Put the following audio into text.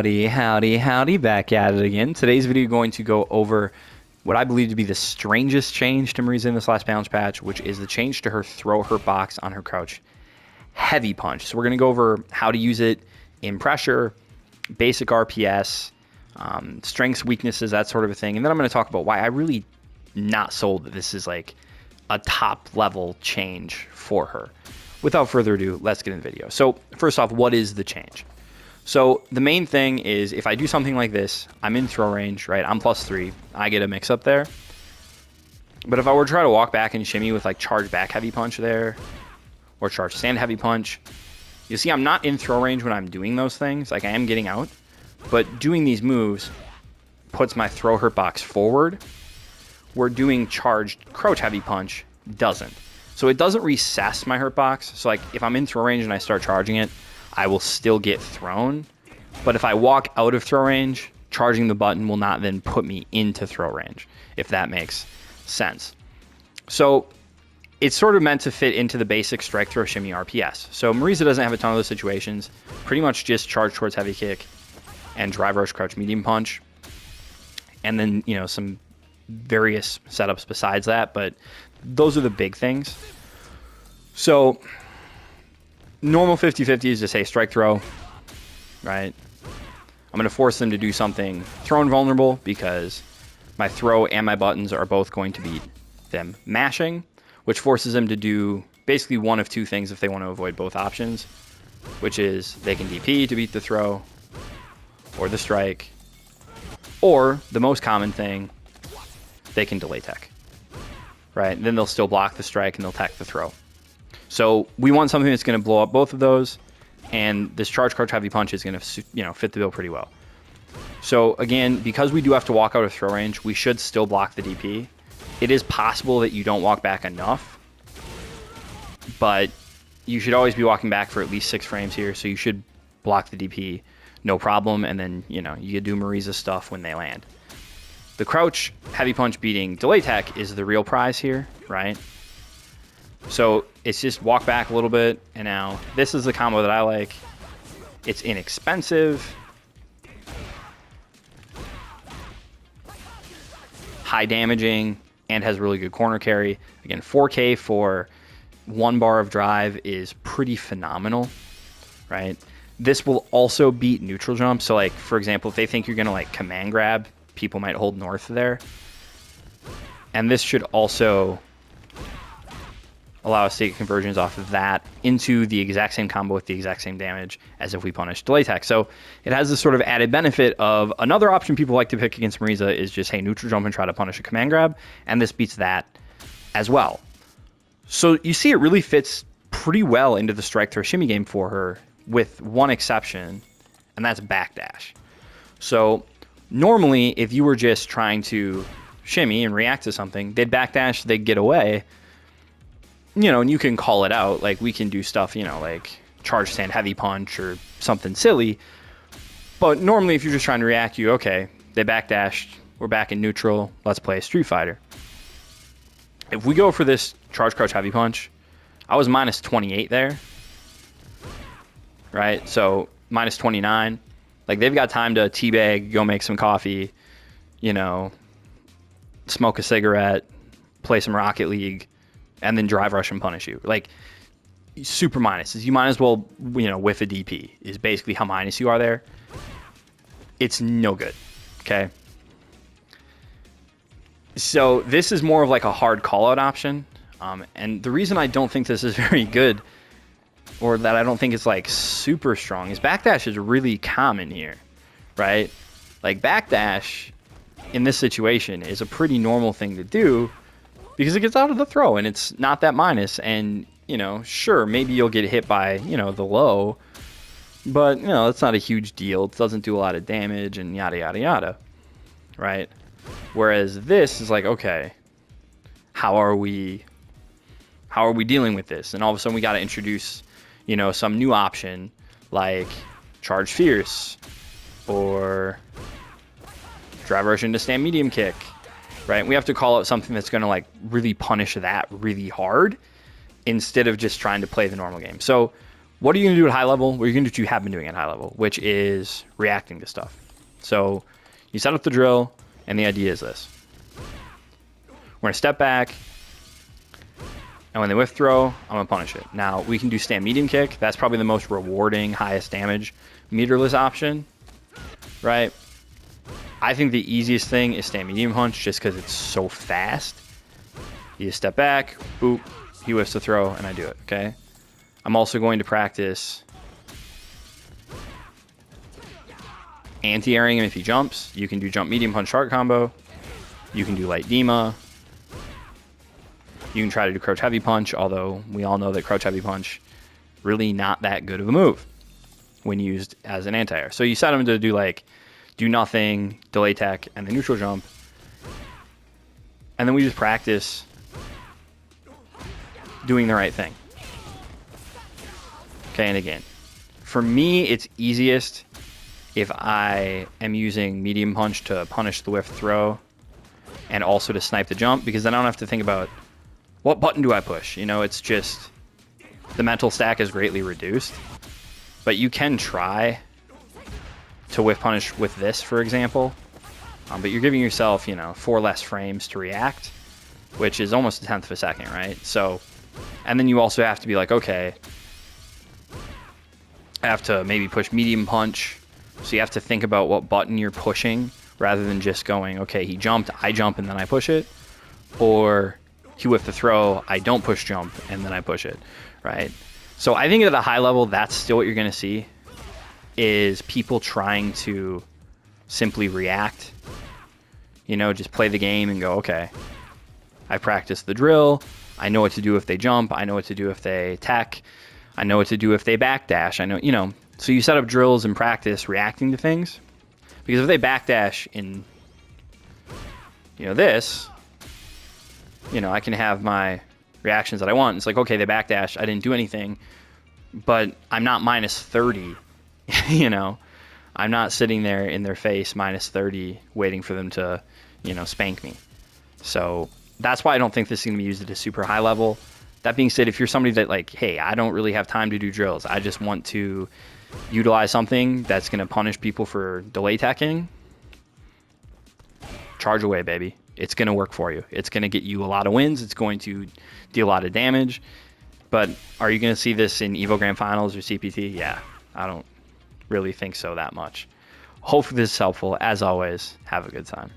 Howdy, back at it again. Today's video is going to go over what I believe to be the strangest change to Marisa in this last balance patch, which is the change to her throw her box on her crouch heavy punch. So we're going to go over how to use it in pressure, basic RPS, strengths, weaknesses, that sort of a thing. And then I'm going to talk about why I really not sold that this is like a top level change for her. Without further ado, let's get in the video. So first off, what is the change? So the main thing is if I do something like this, I'm in throw range, right? I'm +3. I get a mix up there. But if I were to try to walk back and shimmy with like charge back heavy punch there or charge stand heavy punch, you see I'm not in throw range when I'm doing those things. Like I am getting out, but doing these moves puts my throw hurt box forward, where doing charged crouch heavy punch doesn't. So it doesn't recess my hurt box. So like if I'm in throw range and I start charging it, I will still get thrown. But if I walk out of throw range, charging the button will not then put me into throw range, if that makes sense. So it's sort of meant to fit into the basic strike, throw, shimmy RPS. So Marisa doesn't have a ton of those situations. Pretty much just charge towards heavy kick and drive rush crouch medium punch. And then, you know, some various setups besides that, but those are the big things. So normal 50-50 is to say strike throw, right? I'm going to force them to do something throw invulnerable because my throw and my buttons are both going to beat them mashing, which forces them to do basically one of two things if they want to avoid both options, which is they can DP to beat the throw or the strike, or the most common thing, they can delay tech, right? And then they'll still block the strike and they'll tech the throw. So we want something that's going to blow up both of those, and this charge crouch heavy punch is going to, you know, fit the bill pretty well. So again, because we do have to walk out of throw range, we should still block the DP. It is possible that you don't walk back enough, but you should always be walking back for at least 6 frames here, so you should block the DP no problem, and then, you know, you do Marisa stuff when they land. The crouch heavy punch beating delay tech is the real prize here, right? So it's just walk back a little bit, and now this is the combo that I like. It's inexpensive, high damaging, and has really good corner carry. Again, 4K for 1 bar of drive is pretty phenomenal, right? This will also beat neutral jump. So like, for example, if they think you're gonna like command grab, people might hold north there. And this should also allow us to get conversions off of that into the exact same combo with the exact same damage as if we punish delay tech. So it has this sort of added benefit of another option people like to pick against Marisa is just, hey, neutral jump and try to punish a command grab. And this beats that as well. So you see it really fits pretty well into the strike throw shimmy game for her, with one exception, and that's backdash. So normally if you were just trying to shimmy and react to something, they'd backdash, they'd get away, you know, and you can call it out. Like we can do stuff, you know, like charge stand heavy punch or something silly. But normally if you're just trying to react, okay, they backdashed, we're back in neutral, let's play a Street Fighter. If we go for this charge crouch heavy punch, I was -28 there, right? So -29, like they've got time to teabag, go make some coffee, you know, smoke a cigarette, play some Rocket League, and then drive rush and punish you. Like super minuses. You might as well, you know, whiff a DP is basically how minus you are there. It's no good, okay? So this is more of like a hard call out option. And the reason I don't think this is very good, or that I don't think it's like super strong, is backdash is really common here, right? Like backdash in this situation is a pretty normal thing to do because it gets out of the throw and it's not that minus. And, you know, sure, maybe you'll get hit by, you know, the low, but, you know, it's not a huge deal. It doesn't do a lot of damage and yada, yada, yada, right? Whereas this is like, okay, how are we dealing with this? And all of a sudden we got to introduce, you know, some new option like charge fierce or drive rush into stand medium kick, right? We have to call out something that's going to like really punish that really hard instead of just trying to play the normal game. So What are you going to do at high level? What are you going to do what you have been doing at high level, which is reacting to stuff. So you set up the drill, and the idea is this. We're going to step back, and when they whiff throw, I'm going to punish it. Now, we can do stand medium kick. That's probably the most rewarding, highest damage meterless option, right? I think the easiest thing is stand medium punch just because it's so fast. You just step back, boop, he whiffs the throw, and I do it, okay? I'm also going to practice anti-airing him if he jumps. You can do jump medium punch shark combo. You can do light Dima. You can try to do crouch heavy punch, although we all know that crouch heavy punch really not that good of a move when used as an anti-air. So you set him to do like do nothing, delay tech, and the neutral jump. And then we just practice doing the right thing. Okay, and again, for me, it's easiest if I am using medium punch to punish the whiff throw and also to snipe the jump, because then I don't have to think about what button do I push. You know, it's just the mental stack is greatly reduced. But you can try to whiff punish with this, for example, but you're giving yourself, you know, 4 less frames to react, which is almost a tenth of a second, right? So, and then you also have to be like, okay, I have to maybe push medium punch. So you have to think about what button you're pushing rather than just going, okay, he jumped, I jump, and then I push it. Or he whiffed the throw, I don't push jump, and then I push it, right? So I think at a high level, that's still what you're going to see, is people trying to simply react. You know, just play the game and go, okay, I practiced the drill. I know what to do if they jump. I know what to do if they tech. I know what to do if they backdash. I know, you know, so you set up drills and practice reacting to things. Because if they backdash in, you know, this, you know, I can have my reactions that I want. It's like, okay, they backdash. I didn't do anything, but I'm not minus 30, you know. I'm not sitting there in their face minus 30 waiting for them to, you know, spank me. So that's why I don't think this is going to be used at a super high level. That being said, if you're somebody that like, hey, I don't really have time to do drills, I just want to utilize something that's going to punish people for delay tacking, charge away, baby. It's going to work for you. It's going to get you a lot of wins. It's going to deal a lot of damage. But are you going to see this in Evo Grand Finals or CPT? Yeah, I don't really think so that much. Hopefully this is helpful. As always, have a good time.